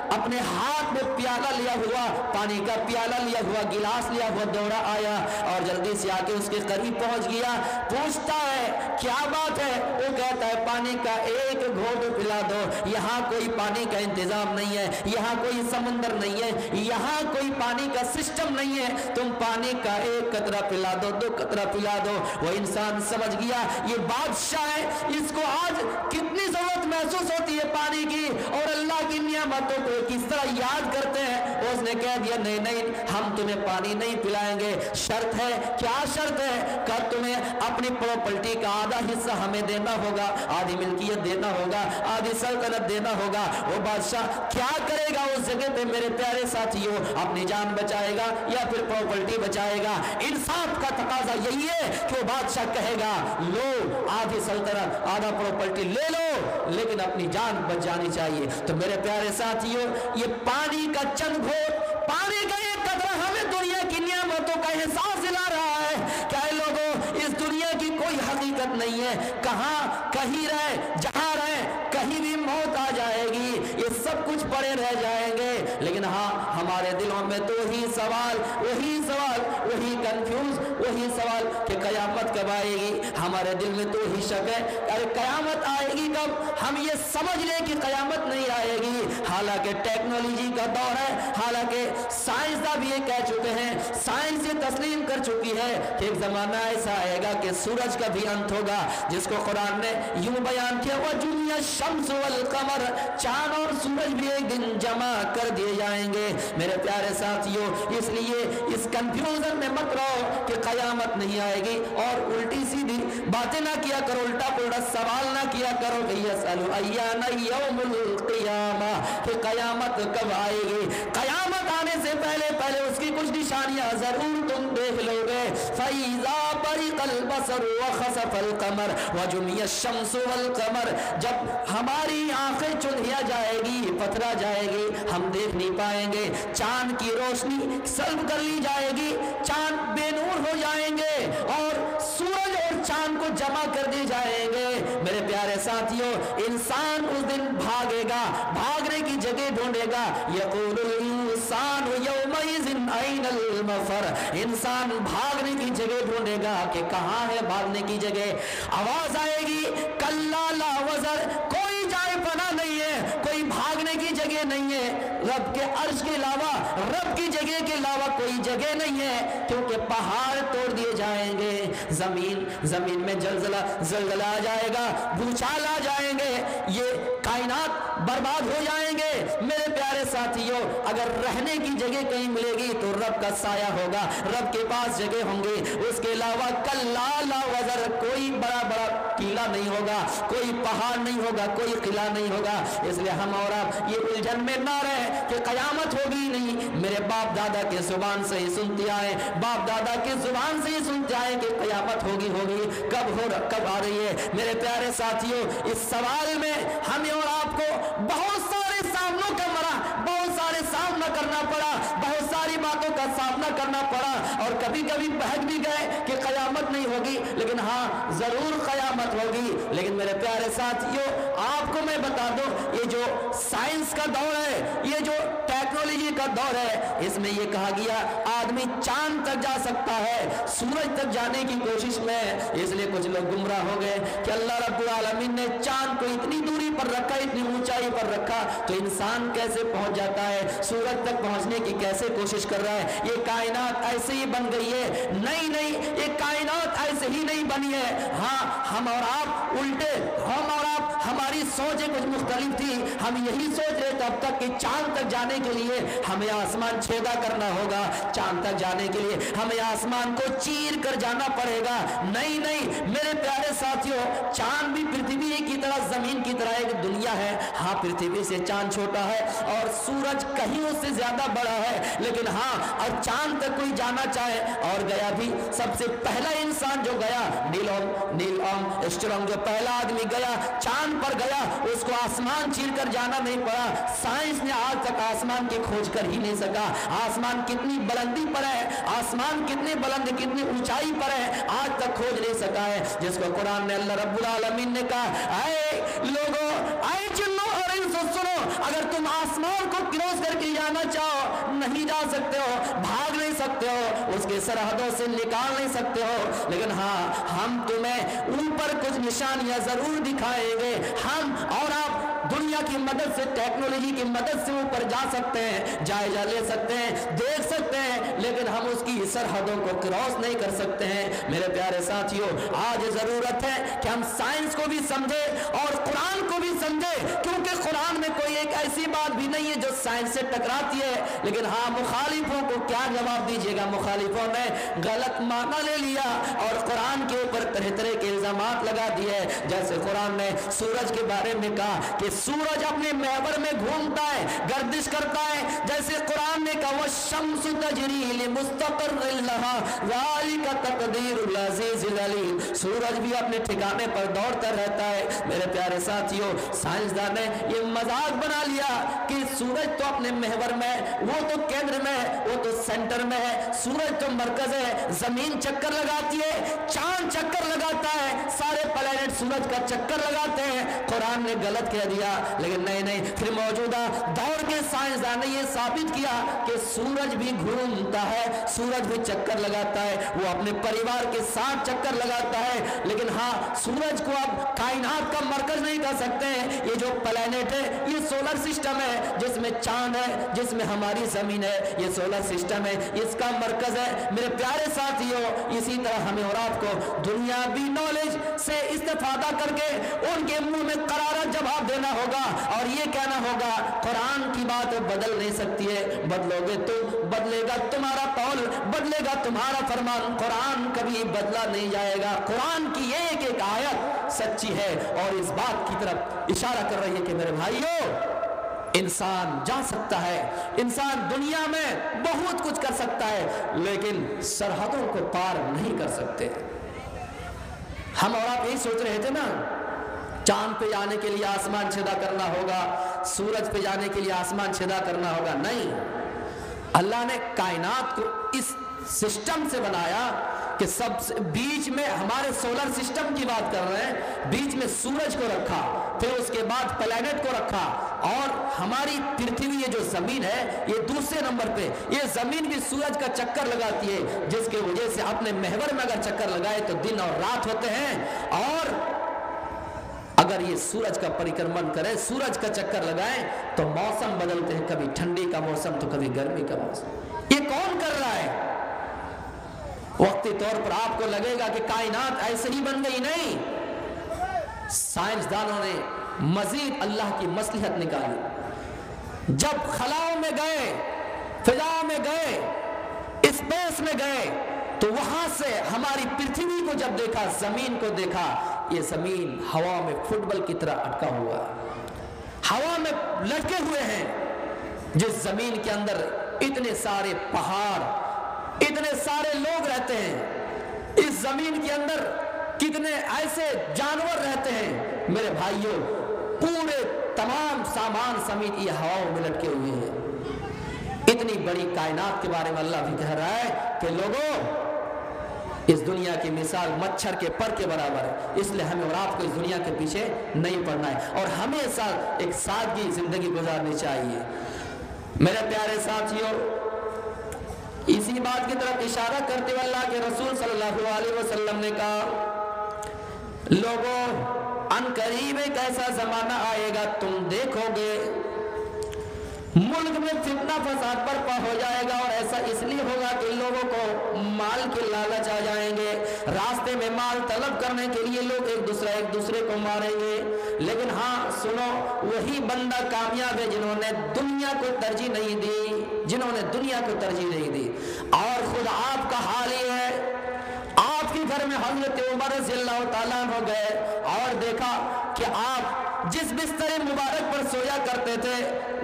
اپنے ہاتھ میں پیالہ لیا ہوا، پانی کا پیالہ لیا ہوا، گلاس لیا ہوا دوڑا آیا اور جلدی سے آ کے اس کے قریب پہنچ گیا، پوچھتا ہے کیا بات ہے؟ وہ کہتا ہے پانی کا ایک گھونٹ پلا دو، یہاں کوئی پانی کا انتظام نہیں ہے، یہاں کوئی سمندر نہیں ہے، یہاں کوئی پانی کا سسٹم نہیں ہے، تم پانی کا ایک قطرہ پلا دو، 2 قطرہ پلا دو۔ وہ انسان سمجھ گیا یہ بادشاہ ہے، اس کو آج کتنی ضرورت محسوس ہوتی ہے پانی کی، اور اللہ کی نعمتوں کو کس طرح یاد کرتے ہیں۔ اس نے کہہ دیا نہیں، ہم تمہیں پانی نہیں پلائیں گے، شرط ہے۔ کیا شرط ہے؟ کہ تمہیں اپنی پراپرٹی کا آدھا حصہ ہمیں دینا ہوگا، آدھی ملکیت دینا ہوگا، آدھی سلطنت دینا ہوگا۔ وہ بادشاہ کیا کرے گا اس جگہ پہ میرے پیارے ساتھیوں؟ اپنی جان بچائے گا یا پھر پراپرٹی بچائے گا؟ انصاف کا تقاضا یہی ہے کہ وہ بادشاہ کہے گا لو آدھی سلطنت، آدھا پراپرٹی لے لو، لیکن اپنی جان بچ جانی چاہیے۔ تو میرے پیارے ساتھیوں، یہ پانی کا چند گھونٹ، پانی کا ایک قطرہ ہمیں دنیا کی نعمتوں کا احساس دلا رہا ہے کہ اے لوگوں، اس دنیا کی کوئی حقیقت نہیں ہے، کہیں رہے، جہاں رہے، کہیں بھی موت آ جائے گی، یہ سب کچھ پڑے رہ جائیں گے، لیکن ہاں ہمارے دلوں میں تو وہی سوال، وہی کنفیوز، وہی سوال کہ قیامت کب آئے گی؟ ہمارے دل میں تو وہی شک ہے، ارے قیامت آئے گی کب؟ ہم یہ سمجھ لیں کہ قیامت نہیں آئے گی، حالانکہ ٹیکنالوجی کا دور ہے، حالانکہ سائنسداں بھی یہ کہہ چکے ہیں، سائنس یہ تسلیم کر چکی ہے کہ ایک زمانہ ایسا آئے گا کہ سورج کا بھی انت ہوگا، جس کو قرآن نے یوں بیان کیا وَجُمِعَ الشَّمْسُ وَالْقَمَرُ، چاند اور سورج بھی ایک دن جمع کر دیے جائیں گے۔ میرے پیارے ساتھیوں، اس لیے اس کنفیوژن میں مت رہو کہ قیامت نہیں آئے گی اور الٹی سیدھی باتیں نہ کیا کرو، الٹا پلٹا سوال نہ کیا کرو کہ یسألُ أَيَّانَ يَوْمُ الْقِيَامَةِ، کہ قیامت کب آئے گی؟ قیامت آنے سے پہلے اس کی کچھ نشانیاں ضرور تم دیکھ لو گے۔ فَإِذَا بَرِقَ الْبَصَرُ وَخَسَفَ الْقَمَرُ وَجُمِعَ الشَّمْسُ وَالْقَمَرُ، جب ہماری آنکھیں چندھیا جائے گی، پتھرا جائے گی، ہم دیکھ نہیں پائیں گے، چاند کی روشنی سلب کر لی جائے گی، چاند بے نور ہو جائیں گے اور سورج اور چاند کو جمع کر دی جائیں گے۔ میرے پیارے ساتھیوں، انسان اس دن بھاگے گا، بھاگنے کی جگہ ڈھونڈے گا۔ یقول الانسان یومئذ این المفر، انسان بھاگنے کی جگہ ڈھونڈے گا کہ کہاں ہے بھاگنے کی جگہ۔ آواز آئے گی کلا لا وزر، کوئی جائے پناہ نہیں ہے، کوئی بھاگنے کی جگہ نہیں ہے، رب کے عرش کے علاوہ، رب کی جگہ کے علاوہ کوئی جگہ نہیں ہے، کیونکہ پہاڑ توڑ دیے جائیں گے، زمین میں زلزلہ آ جائے گا، بھوچال آ جائیں گے، یہ کائنات برباد ہو جائیں گے۔ میرے پیارے ساتھیوں، اگر رہنے کی جگہ کہیں ملے گی تو رب کا سایہ ہوگا، رب کے پاس جگہ ہوں گی، اس کے علاوہ کلا لا وزر، کوئی بڑا قلعہ نہیں ہوگا، کوئی پہاڑ نہیں ہوگا، کوئی قلعہ نہیں ہوگا۔ اس لیے ہم اور آپ یہ الجھن میں نہ رہے کہ قیامت ہوگی نہیں۔ میرے باپ دادا کے زبان سے ہی سنتے آئے، باپ دادا کے زبان سے ہی سنتے آئے کہ قیامت ہوگی، کب آ رہی ہے؟ میرے پیارے ساتھیوں، اس سوال میں ہمیں اور آپ کو بہت سارے سامنوں کا مرا، بہت سارے سامنا کرنا پڑا، بہت ساری باتوں کا سامنا کرنا پڑا، اور کبھی بہک بھی گئے کہ قیامت نہیں ہوگی، لیکن ہاں ضرور قیامت ہوگی۔ لیکن میرے پیارے ساتھیوں، آپ کو میں بتا دوں، یہ جو سائنس کا دور ہے، یہ جو ٹیکنالوجی کا دور ہے، اس میں یہ کہا گیا آدمی چاند تک جا سکتا ہے، سورج تک جانے کی کوشش میں، اس لیے کچھ لوگ گمراہ ہو گئے کہ اللہ رب العالمین نے چاند کو اتنی دوری پر رکھا، اتنی اونچائی پر رکھا، تو انسان کیسے پہنچ جاتا ہے؟ سورج تک پہنچنے کی کیسے کوشش کر رہا ہے؟ یہ کائنات ایسے ہی بن گئی ہے؟ نہیں، یہ کائنات ایسے ہی نہیں بنی ہے۔ ہاں، ہم اور آپ الٹے، ہم اور آپ आप हमारी सोचें कुछ मुख्तलिफ थी। हम यही सोच रहे थे अब तक कि चांद तक जाने के लिए हमें आसमान छेदा करना होगा, चांद तक जाने के लिए हमें आसमान को चीर कर जाना पड़ेगा। नहीं नहीं मेरे प्यारे साथियों, चांद भी पृथ्वी की तरह, जमीन की तरह एक दुनिया है। हाँ, पृथ्वी से चांद छोटा है और सूरज कहीं उससे ज्यादा बड़ा है, लेकिन हाँ, और चांद तक कोई जाना चाहे और गया भी। सबसे पहला इंसान जो गया, नील आर्मस्ट्रांग, जो पहला आदमी गया चांद पर गया, उसको आसमान चीर कर जाना नहीं पड़ा। साइंस ने आज तक आसमान की खोज कर ही नहीं सका। आसमान कितनी बुलंदी पर है, आसमान कितने बुलंद, कितनी ऊंचाई पर है, आज तक खोज नहीं सका है, जिसको कुरान में अल्लाह रब्बुल आलमीन ने कहा, ऐ लोगों, ऐ जिन्नो और इंसो, सुनो, अगर तुम आसमान को क्रॉस करके जाना चाहो नहीं जा सकते हो, भाग नहीं सकते हो, उसके सरहदों से निकाल नहीं सकते हो, लेकिन हाँ, हम तुम्हें ऊपर कुछ निशानियां जरूर दिखाएंगे। हम और आप दुनिया की मदद से, टेक्नोलॉजी की मदद से ऊपर जा सकते हैं, जायजा ले सकते हैं, देख सकते हैं, लेकिन हम उसकी सरहदों को क्रॉस नहीं कर सकते हैं। मेरे प्यारे साथियों, आज जरूरत है कि हम साइंस को भी समझे और कुरान को भी समझे, क्योंकि कुरान में कोई एक ऐसी बात भी नहीं है जो साइंस से टकराती है। लेकिन हाँ, मुखालिफों को क्या जवाब दीजिएगा? मुखालिफों ने गलत माना ले लिया और कुरान के ऊपर तरह तरह के इल्जामात लगा दिए। जैसे कुरान ने सूरज के बारे में कहा कि सूरज अपने महवर में घूमता है, गर्दिश करता है। जैसे कुरान ने कहा, वश्शम्सु तजरी लिमुस्तक़र्रिन लहा ज़ालिका तक़दीरुल अज़ीज़िल अलीम, सूरज भी अपने ठिकाने पर दौड़ता रहता है। मेरे प्यारे साथियों, साइंसदान ने ये मजाक बना लिया कि सूरज तो अपने महवर में, वो तो केंद्र में, वो तो सेंटर में है, सूरज तो मरकज है, जमीन चक्कर लगाती है, चांद चक्कर लगाता है, सारे प्लैनेट सूरज का चक्कर लगाते हैं। कुरान ने गलत कह दिया, लेकिन नहीं, फिर मौजूदा दौर के साइंसदान ने यह साबित किया कि सूरज भी घूमता है, सूरज भी चक्कर लगाता है, वो अपने परिवार के साथ चक्कर लगाता है। लेकिन हाँ, सूरज को अब कायनात का मरकज नहीं कर सकते हैं। ये जो प्लैनेट है, ये सोलर सिस्टम है, जिसमें चांद है, जिसमें हमारी जमीन है, ये सोलर सिस्टम है, इसका मरकज है। मेरे प्यारे साथियों, इसी तरह हमें और आपको दुनियावी नॉलेज से इस्तेफादा करके उनके मुंह में करारा जवाब देना होगा और ये कहना होगा, कुरान की बात बदल नहीं सकती है, बदलोगे तुम, बदलेगा तुम्हारा कौल, बदलेगा तुम्हारा फरमान, कुरान कभी बदला नहीं जाएगा। कुरान की एक एक आयत सच्ची है और इस बात की तरफ इशारा कर रही है कि मेरे भाइयों, इंसान जा सकता है, इंसान दुनिया में बहुत कुछ कर सकता है, लेकिन सरहदों को पार नहीं कर सकते। हम और आप यही सोच रहे थे ना, चांद पे जाने के लिए आसमान छेदा करना होगा, सूरज पे जाने के लिए आसमान छेदा करना होगा। नहीं, अल्लाह ने कायनात को इस सिस्टम से बनाया कि सबसे बीच में, हमारे सोलर सिस्टम की बात कर रहे हैं, बीच में सूरज को रखा, फिर उसके बाद प्लैनेट को रखा, और हमारी पृथ्वी, ये जो जमीन है, ये दूसरे नंबर पे। ये जमीन भी सूरज का चक्कर लगाती है, जिसके वजह से अपने महवर में अगर चक्कर लगाए तो दिन और रात होते हैं, और अगर ये सूरज का परिक्रमण करे, सूरज का चक्कर लगाए तो मौसम बदलते हैं, कभी ठंडी का मौसम तो कभी गर्मी का मौसम। ये कौन कर रहा है? वक्ती तौर पर आपको लगेगा कि कायनात ऐसे ही बन गई, नहीं, साइंसदानों ने मजीद अल्लाह की मसलहत निकाली। जब खलाओं में गए, फिजाओं में गए, स्पेस में गए, तो वहां से हमारी पृथ्वी को जब देखा, जमीन को देखा, ये जमीन हवा में फुटबॉल की तरह अटका हुआ, हवा में लटके हुए हैं। जिस जमीन के अंदर इतने सारे पहाड़, इतने सारे लोग रहते हैं, इस जमीन के अंदर कितने ऐसे जानवर रहते हैं, मेरे भाइयों, पूरे तमाम सामान समेत ये हवाओं में लटके हुए हैं। इतनी बड़ी कायनात के बारे में अल्लाह भी कह रहा है कि लोगों, इस दुनिया की मिसाल मच्छर के पर के बराबर है, इसलिए हमें और आपको इस दुनिया के पीछे नहीं पड़ना है और हमेशा एक सादगी जिंदगी गुजारनी चाहिए। मेरे प्यारे साथियों, इसी बात की तरफ इशारा करते हुए अल्लाह के रसूल सल्लल्लाहु अलैहि वसल्लम ने कहा, लोगों, अनकरीब एक ऐसा जमाना आएगा, तुम देखोगे मुल्क में फितना फसाद बर्पा हो जाएगा, और ऐसा इसलिए होगा कि लोगों को माल के लालच आ जाएंगे, रास्ते में माल तलब करने के लिए लोग एक दूसरे को मारेंगे, لیکن ہاں سنو، وہی بندہ کامیاب ہے جنہوں نے دنیا کو ترجیح نہیں دی، جنہوں نے دنیا کو ترجیح نہیں دی۔ اور خود آپ کا حال یہ ہے، آپ کے گھر میں حضرت عمر رضی اللہ تعالیٰ عنہ گئے اور دیکھا کہ آپ جس بستر مبارک پر سویا کرتے تھے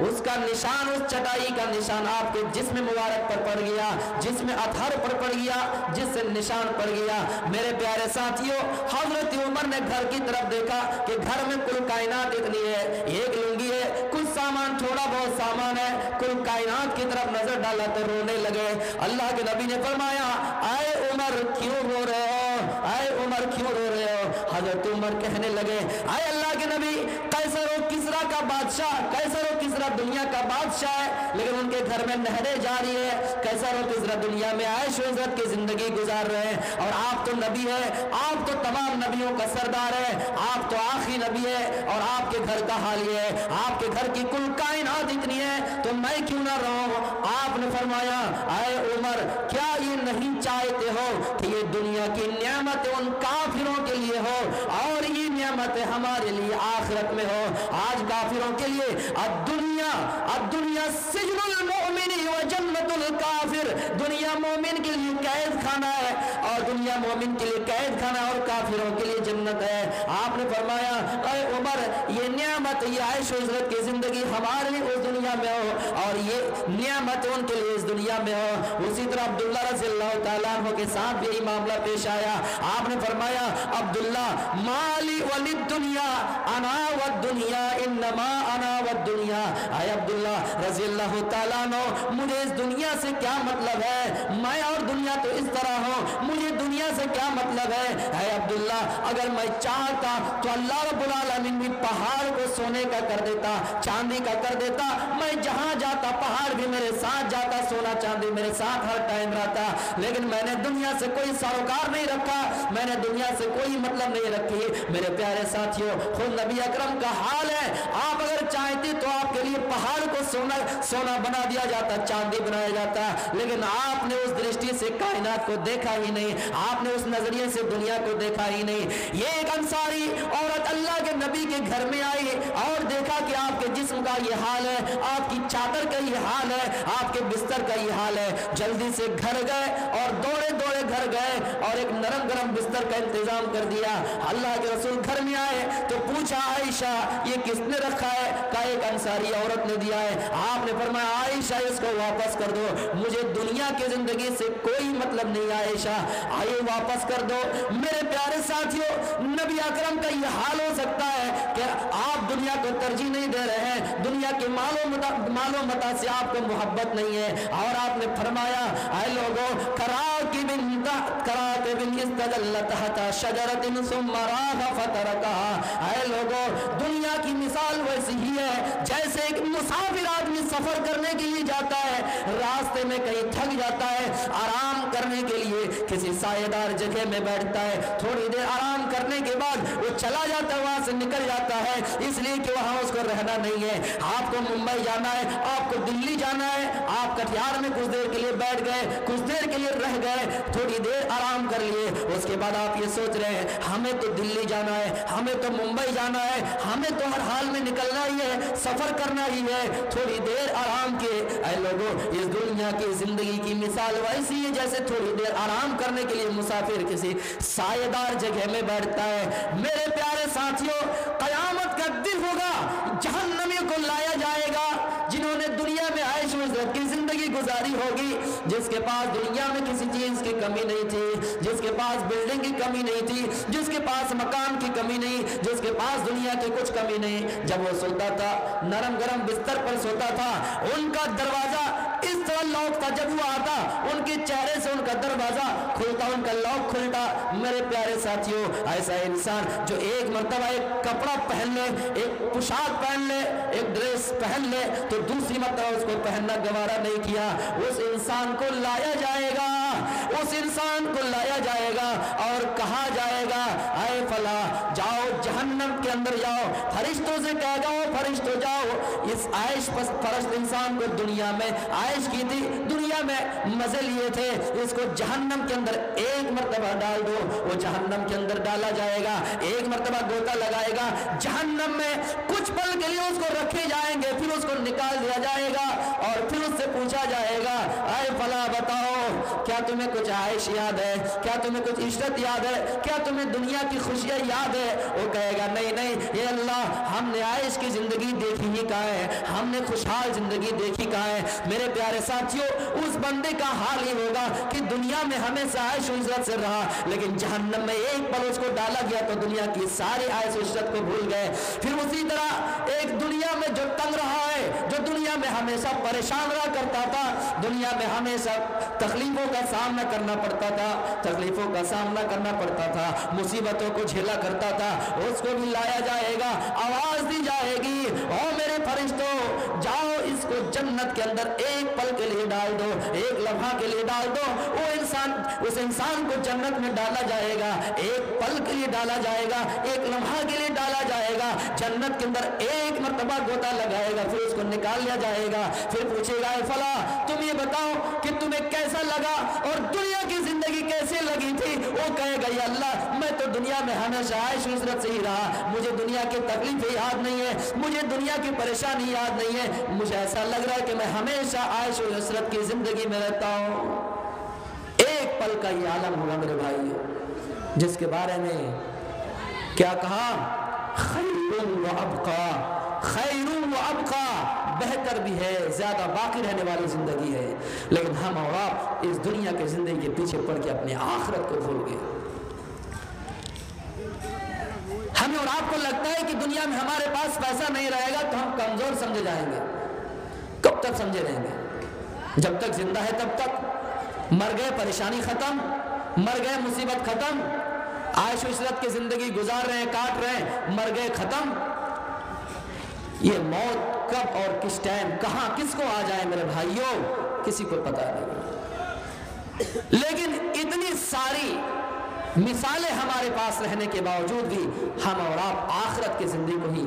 اس کا نشان، اس چٹائی کا نشان آپ کے جسم مبارک پر پڑ گیا، جسم اطہر پر پڑ گیا، جس سے نشان پڑ گیا۔ میرے پیارے ساتھیوں، حضرت عمر نے گھر کی طرف دیکھا کہ گھر میں کل کائنات اتنی ہے، ایک لنگی ہے، کچھ سامان، تھوڑا بہت سامان ہے، کل کائنات کی طرف نظر ڈالا تو رونے لگے۔ اللہ کے نبی نے فرمایا، اے عمر کیوں رو رہے ہو، اے عمر کیوں رو رہے ہو؟ حضرت عمر کہنے لگے، اے اللہ کے نبی، قیصر و کسریٰ کا بادشاہ، قیصر و کسریٰ دنیا کا بادشاہ ہے، لیکن ان کے گھر میں نہریں جاری ہے، قیصر و کسریٰ دنیا میں عیش و عزت کی زندگی گزار رہے ہیں، اور آپ تو نبی ہے، آپ تو تمام نبیوں کا سردار ہے، آپ تو آخری نبی ہے، اور آپ کے گھر کا حال یہ ہے، آپ کے گھر کی کل کائنات اتنی ہے تو میں کیوں نہ رہوں؟ آپ نے فرمایا، اے عمر، کیا یہ نہیں چاہتے ہو کہ یہ دنیا کی نعمت ان کافروں کے لیے ہو اور یہ نعمت ہمارے لیے آخرت میں ہو؟ آج کافروں کے لیے الدنیا سجن المؤمن و جنت الکافر، دنیا مومن کے لیے قید خانہ ہے اور دنیا مومن کے لیے قید خانہ اور کافروں کے لیے جنت ہے۔ آپ نے فرمایا، اے عمر، یہ نعمت، یہ عیش و عزت کی زندگی ہمارے لیے اس دنیا میں ہو اور یہ نعمت ان کے لیے اس دنیا میں ہو۔ اسی طرح عبداللہ رضی اللہ تعالیٰ عنہ کے ساتھ بھی یہی معاملہ پیش آیا۔ آپ نے فرمایا، عبداللہ، مالی وللدنیا انا والدنیا انما انا والدنیا، اے عبداللہ رضی اللہ تعالیٰ عنہ، مجھے اس دنیا سے کیا مطلب ہے؟ میں اور دنیا تو اس طرح ہوں، مجھے دنیا سے کیا مطلب ہے؟ اے عبداللہ، اگر میں چاہتا تو اللہ رب العالمین بھی پہاڑ کو سونے کا کر دیتا، چاندی کا کر دیتا، میں جہاں جاتا پہاڑ بھی میرے ساتھ جاتا، سونا چاندی میرے ساتھ ہر ٹائم رہتا، لیکن میں نے دنیا سے کوئی سروکار نہیں رکھا، میں نے دنیا سے کوئی مطلب نہیں رکھی۔ میرے پیارے ساتھیوں، خود نبی اکرم کا حال ہے، آپ اگر چاہتے تو آپ کے لیے پہاڑ کو سونا بنا دیا جاتا، چاندی بنایا جاتا، لیکن آپ نے اس درشٹی سے کائنات کو دیکھا ہی نہیں، آپ نے اس نظریے سے دنیا کو دیکھا ہی نہیں۔ یہ ایک انصاری عورت اللہ کے نبی کے گھر میں آئی اور دیکھا کہ آپ کے جسم کا یہ حال ہے، آپ کی چادر کا یہ حال ہے، آپ کے بستر کا یہ حال ہے، جلدی سے گھر گئے اور دوڑے گھر گئے اور ایک نرم گرم بستر کا انتظام کر دیا۔ اللہ کے رسول گھر میں آئے تو پوچھا، عائشہ یہ کس نے رکھا ہے؟ کہا ایک انصاری عورت نے دیا ہے۔ آپ نے فرمایا، عائشہ اس کو واپس کر دو، مجھے دنیا کی زندگی سے کوئی مطلب نہیں، عائشہ آئیے واپس کر دو۔ میرے پیارے ساتھیوں، نبی اکرم کا یہ حال ہو سکتا ہے کہ آپ دنیا کو ترجیح نہیں دے رہے ہیں، دنیا کے مال و متاع سے آپ کو محبت نہیں ہے، اور آپ نے فرمایا، اے لوگوں، کراکب استدل تحت شجرۃ ثم راح فترکها، اے لوگوں، دنیا کی مثال ویسی ہی ہے جیسے ایک مسافر آدمی سفر کرنے کے لیے جاتا ہے، راستے میں کہیں تھک جاتا ہے، آرام کرنے کے لیے کسی سایہ دار جگہ میں بیٹھتا ہے، تھوڑی دیر آرام کرنے کے بعد وہ چلا جاتا ہے، وہاں سے نکل جاتا ہے، اس لیے کہ وہاں اس کو رہنا نہیں ہے۔ آپ کو ممبئی جانا ہے، آپ کو دلی جانا ہے، آپ کٹیہار میں کچھ دیر کے لیے بیٹھ گئے، کچھ دیر کے لیے رہ گئے، تھوڑی دیر آرام کر لیے، اس کے بعد آپ یہ سوچ رہے ہیں ہمیں تو دلی جانا ہے، ہمیں تو ممبئی جانا ہے، ہمیں تو ہر حال میں نکلنا ہی ہے، سفر کرنا ہی ہے، تھوڑی دیر آرام کے۔ اے لوگوں، اس دنیا کی زندگی کی مثال ویسی ہے جیسے تھوڑی دیر آرام کرنے کے لیے مسافر کسی سایہ دار جگہ میں بیٹھتا ہے۔ میرے پیارے ساتھیوں، قیامت کا دن ہوگا، جہنمیوں کو لایا جائے گا جنہوں نے دنیا میں عیش و عزت کی زندگی گزاری ہوگی، جس کے پاس دنیا میں کسی چیز کی کمی نہیں تھی، جس کے پاس بلڈنگ کی کمی نہیں تھی، جس کے پاس مکان کی کمی نہیں، جس کے پاس دنیا کی کچھ کمی نہیں، جب وہ سوتا تھا نرم گرم بستر پر سوتا تھا، ان کا دروازہ اس طرح لاک تھا، جب وہ آتا ان کے چہرے سے ان کا دروازہ کھلتا، ان کا لاک کھلتا۔ میرے پیارے ساتھیوں، ایسا انسان جو ایک مرتبہ ایک کپڑا پہن لے، ایک پوشاک پہن لے، ایک ڈریس پہن لے تو دوسری مرتبہ اس کو پہننا گوارا نہیں کیا، اس انسان کو لایا جائے گا، اس انسان کو لایا جائے گا اور کہا جائے گا، اے فلاں، جاؤ جہنم जहन्नम के अंदर जाओ, फरिश्तों से कह जाओ फरिश्तों जाओ, इस आयश परस्त इंसान को दुनिया में आयश की थी, दुनिया में मजे लिए थे, इसको जहन्नम के अंदर एक मर्तबा डाल दो। वो जहन्नम के अंदर डाला जाएगा, एक मर्तबा गोता लगाएगा, जहन्नम में कुछ पल के लिए उसको रखे जाएंगे, फिर उसको निकाल दिया जाएगा और फिर उससे पूछा जाएगा, आए फला बताओ क्या तुम्हें कुछ आयश याद है, क्या तुम्हें कुछ इश्रत याद है, क्या तुम्हें दुनिया की खुशियां याद है? वो कहेगा नहीं नहीं ये अल्लाह, हमने आयश की जिंदगी देखी ही कहाँ है, हमने खुशहाल जिंदगी देखी कहाँ है। मेरे प्यारे साथियों, उस बंदे का हाल ही होगा कि दुनिया में हमेशा आयश और इज्जत से रहा, लेकिन जहन्नम में एक पल उसको डाला गया तो दुनिया की सारी आयश और इज्जत को भूल गए। फिर उसी तरह एक दुनिया में जो तंग रहा है, जो दुनिया में हमेशा परेशान रहा करता था, दुनिया में हमेशा तकलीफों का सामना करना पड़ता था, तकलीफों का सामना करना पड़ता था, मुसीबतों को झेला करता था, उसको भी लाया जाएगा, आवाज दी जाएगी, ओ मेरे फरिश्तों जाओ इसको जन्नत के अंदर एक पल के लिए डाल दो, एक लम्हा के लिए डाल दो। वो इंसान, उस इंसान को जन्नत में डाला जाएगा, एक पल के लिए डाला जाएगा, एक लम्हा के लिए डाला जाएगा, जन्नत के अंदर एक मर्तबा गोता लगाएगा, फिर उसको निकाल लिया जाएगा, फिर पूछेगा फला तुम ये बताओ कि तुम्हें कैसा लगा और दुनिया की जिंदगी कैसे लगी थी? वो कहेगा या अल्लाह मैं तो दुनिया में हमेशा आयश इज़्ज़त से ही रहा, मुझे दुनिया की तकलीफें याद नहीं है, मुझे दुनिया की परेशानी याद नहीं है, मुझे ऐसा लग रहा है कि मैं हमेशा आयश और इज़्ज़त की जिंदगी में रहता हूँ। एक पल का ये आलम होगा मेरे भाई, जिसके बारे में क्या कहा, खैरुन व अबका, खैरुन व अबका, बेहतर भी है, ज्यादा बाकी रहने वाली जिंदगी है। लेकिन हम और आप इस दुनिया की जिंदगी के पीछे पड़ के अपनी आखिरत को भूल गए। हमें और आपको लगता है कि दुनिया में हमारे पास पैसा नहीं रहेगा तो हम कमजोर समझे जाएंगे। कब तक समझे रहेंगे? जब तक जिंदा है तब तक। मर गए परेशानी खत्म, मर गए मुसीबत खत्म, आयश इशरत की जिंदगी गुजार रहे हैं, काट रहे हैं, मर गए खत्म। ये मौत कब और किस टाइम कहां किसको आ जाए मेरे भाइयों, किसी को पता नहीं। लेकिन इतनी सारी मिसालें हमारे पास रहने के बावजूद भी हम और आप आखिरत की जिंदगी को ही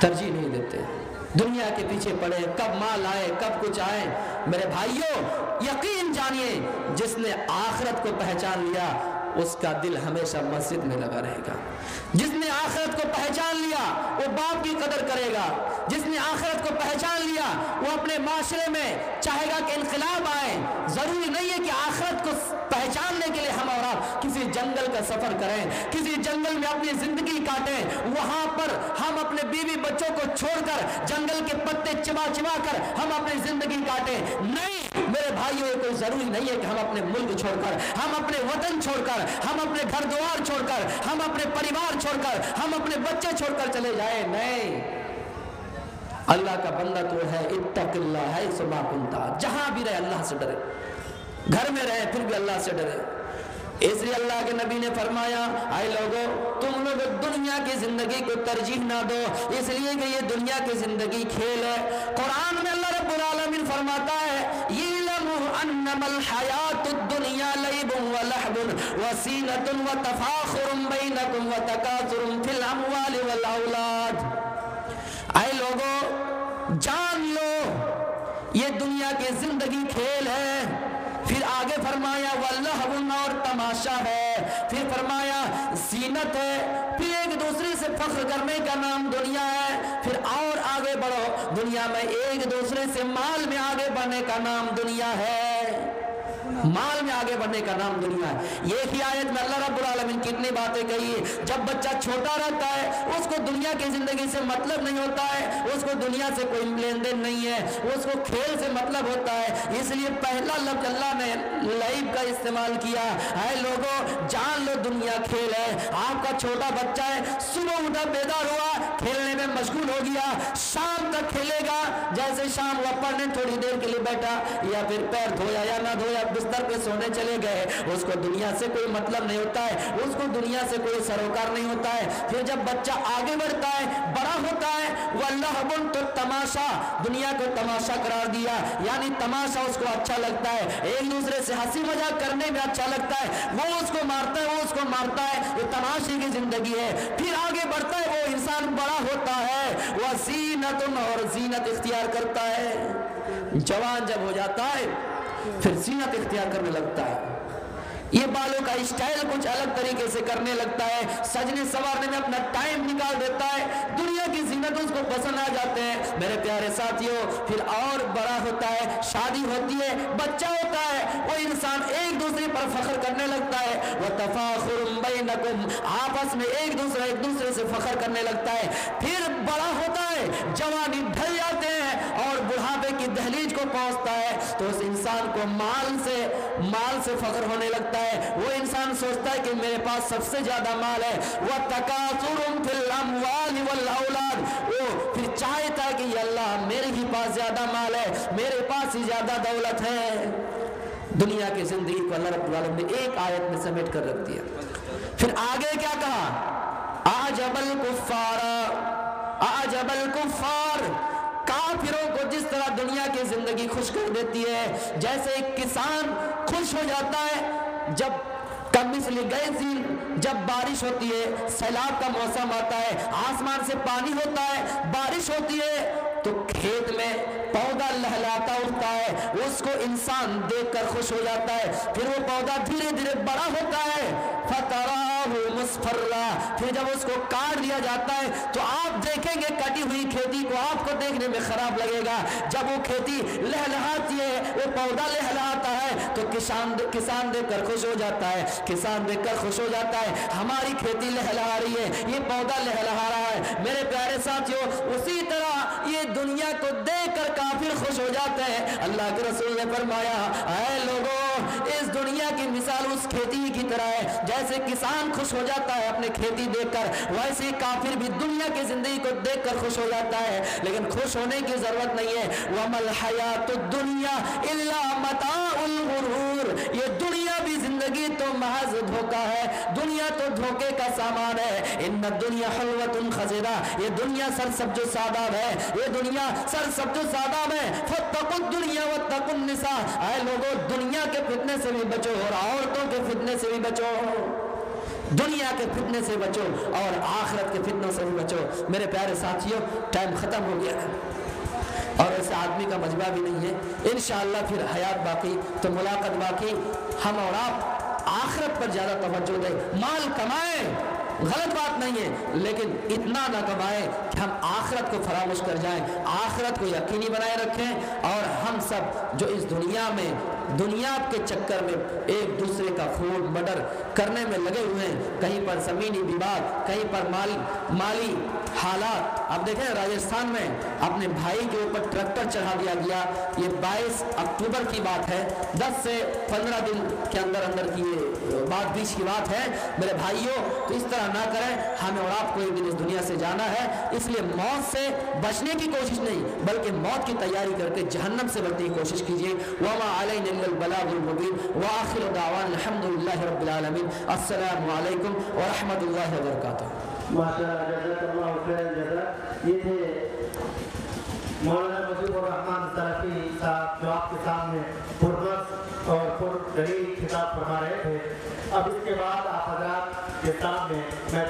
तरजीह नहीं देते, दुनिया के पीछे पड़े, कब माल आए कब कुछ आए। मेरे भाइयों यकीन जानिए, जिसने आखिरत को पहचान लिया उसका दिल हमेशा मस्जिद में लगा रहेगा। जिसने आखिरत को पहचान लिया वो बाप की कदर करेगा। जिसने आखिरत को पहचान लिया वो अपने माशरे में चाहेगा कि इनकलाब आए। जरूरी नहीं है कि आखिरत को पहचानने के लिए हम और आप किसी जंगल का सफर करें, किसी जंगल में अपनी जिंदगी काटें, वहां पर हम अपने बीवी बच्चों को छोड़कर जंगल के पत्ते चिबा चिबा कर हम अपनी जिंदगी काटें। नहीं मेरे भाइयों, कोई जरूरी नहीं है कि हम अपने मुल्क छोड़कर, हम अपने वतन छोड़कर, हम अपने घर द्वार छोड़कर, हम अपने परिवार छोड़कर, हम अपने बच्चे छोड़कर चले जाए। नहीं, अल्लाह का बंदा तो है इत्तक़िल्लाह है सुमा कुंता, जहां भी रहे अल्लाह से डरे, घर में रहे फिर भी अल्लाह से डरे। इसलिए अल्लाह के नबी ने फरमाया, आए लोगों तुम लोग दुनिया की जिंदगी को तरजीह ना दो, इसलिए कि ये दुनिया की जिंदगी खेल है। कुरान में अल्लाह रब्बुल आलमीन फरमाता है, यअलमु अन्नमल हयातुद दुनिया लइबुन व लहबुन व सीनतुन व तफाखुरुन बैनकुम व तकासुरुन फिल अमवालि वल औलाद। आए लोगों जान लो ये दुनिया की जिंदगी खेल है। फिर आगे फरमाया वल्लहबुन, और तमाशा है। फिर फरमाया ज़ीनत है, फिर एक दूसरे से फख्र करने का नाम दुनिया है। फिर और आगे बढ़ो, दुनिया में एक दूसरे से माल में आगे बढ़ने का नाम दुनिया है। माल में आगे बढ़ने का नाम दुनिया है। ये ही आयत में अल्लाह रब्बुल आलमीन कितनी बातें कही है। जब बच्चा छोटा रहता है उसको दुनिया की जिंदगी से मतलब नहीं होता है, उसको दुनिया से कोई लेन देन नहीं है, उसको खेल से मतलब होता है। इसलिए पहला लफ्ज़ अल्लाह ने लाइब का इस्तेमाल किया है। लोगों जान लो दुनिया खेल है। आपका छोटा बच्चा है, सुबह उठा बेदार हुआ, खेलने में मशगूल हो गया, शाम तक खेलेगा, जैसे शाम हुआ पढ़ने थोड़ी देर के लिए बैठा, या फिर पैर धोया या ना धोया, बिस्तर पे सोने चले गए, उसको दुनिया से कोई मतलब नहीं होता है, उसको दुनिया से कोई सरोकार नहीं होता है। फिर जब बच्चा आगे बढ़ता है, बड़ा होता है, वल्लहबुन, तो तमाशा, दुनिया को तमाशा करार दिया, यानी तमाशा उसको अच्छा लगता है, एक दूसरे से हंसी मजाक करने में अच्छा लगता है, वो उसको मारता है, वो उसको मारता है, ये तमाशे की जिंदगी है। फिर आगे बढ़ता है, वो इंसान बड़ा होता है, वह ज़ीनतुन, और ज़ीनत इख्तियार करता है। जवान जब हो जाता है फिर ज़ीनत इख्तियार करने लगता है, ये बालों का स्टाइल कुछ अलग तरीके से करने लगता है, सजने संवारने में अपना टाइम निकाल देता है, दुनिया की ज़ीनत उसको पसंद आ जाते हैं। मेरे प्यारे साथियों, फिर और बड़ा होता है, शादी होती है, बच्चा होता है, वो इंसान एक दूसरे पर फख्र करने लगता है, व तफाखुरुम बैनकुम, आपस में एक दूसरे से फख्र करने लगता है। फिर बड़ा होता है, जवानी ढल जाते हैं और बुढ़ापे की दहलीज को पहुंचता है, तो उस इंसान को माल से फख्र होने लगता है। वो इंसान सोचता है कि मेरे पास सबसे ज्यादा माल है, वह तकासुरुम फिल अमवाल वल औलाद, वो फिर चाहता है कि अल्लाह मेरे ही पास ज्यादा माल है, मेरे पास ही ज्यादा दौलत है। दुनिया की जिंदगी को अल्लाह रब्बुल आलमीन ने एक आयत में समेट कर रख दिया। फिर आगे क्या कहा, आजबल कुफ्फार, काफिरों को जिस तरह दुनिया की जिंदगी खुश कर देती है, जैसे एक किसान खुश हो जाता है जब कमिसली गैसीन, जब बारिश होती है, सैलाब का मौसम आता है, आसमान से पानी होता है, बारिश होती है, तो खेत में पौधा लहलाता उठता है, उसको इंसान देखकर खुश हो जाता है। फिर वो पौधा धीरे धीरे बड़ा होता है, फतराहु मुस्फर्रा, फिर जब उसको काट दिया जाता है तो आप देखेंगे कटी हुई खेती को, आपको देखने में खराब लगेगा। जब वो खेती लहलहाती है, वो पौधा लहलहाता है, तो किसान देखकर खुश हो जाता है, किसान देखकर खुश हो जाता है, हमारी खेती लहलहा रही है, ये पौधा लहलहा रहा है। मेरे प्यारे साथियों, उसी तरह ये दुनिया को देखकर काफिर खुश हो जाते हैं। अल्लाह के रसूल ने फरमाया, ऐ लोगों, इस दुनिया की मिसाल उस खेती की तरह है, जैसे किसान खुश हो जाता है अपने खेती देखकर, वैसे काफिर भी दुनिया की जिंदगी को देखकर खुश हो जाता है। लेकिन खुश होने की जरूरत नहीं है। वमल हयातुद दुनिया इल्ला मताउल गुरूर, ये दुनिया भी जिंदगी तो महज धोखा है, दुनिया तो धोखे का सामान है। इन्न दुनिया हलवतुन खज़िरा, ये दुनिया सरसब्ज़ सादाब है, ये दुनिया सरसब्ज़ सादाब है। फत्तकुद दुनिया वत्तकुन निसा, ऐ लोगों, दुनिया के फितने से भी बचो और औरतों के फितने से भी बचो, दुनिया के फितने से बचो और आखिरत के फितनों से भी बचो। मेरे प्यारे साथियों, टाइम खत्म हो गया है और ऐसे आदमी का मजबा भी नहीं है। इंशाअल्लाह फिर हयात बाकी तो मुलाकात बाकी। हम और आप आखिरत पर ज्यादा तवज्जो दें। माल कमाएं, गलत बात नहीं है, लेकिन इतना ना कमाएं कि हम आखिरत को फरामोश कर जाएं। आखिरत को यकीनी बनाए रखें और हम सब जो इस दुनिया में दुनिया के चक्कर में एक दूसरे का खून मर्डर करने में लगे हुए हैं, कहीं पर जमीनी विवाद, कहीं पर माली हालात। अब देखें, राजस्थान में अपने भाई के ऊपर ट्रैक्टर चढ़ा दिया गया, ये 22 अक्टूबर की बात है, 10 से 15 दिन के अंदर की ये बात बीच की बात है। मेरे भाइयों, तो इस तरह ना करें, हमें और आपको एक दिन इस दुनिया से जाना है, इसलिए मौत से बचने की कोशिश नहीं, बल्कि मौत की तैयारी करके जहन्नम से बचने की कोशिश कीजिए। वमा अलैना इल्लल बलागुल मुबीन व आखिरु दावाना अल्हम्दुलिल्लाहि रब्बिल आलमीन। अस्सलामु अलैकुम व रहमतुल्लाहि व बरकातुहू। माशाअल्लाह, जज़ाकल्लाहु खैरन जज़ा। ये थे मौलाना मुजीबुर रहमान सलाफी साहब, जो आपके सामने पुरनस और पुरगरीब खिताब फरमा रहे थे। अब इसके बाद आप हज़रात के सामने मैं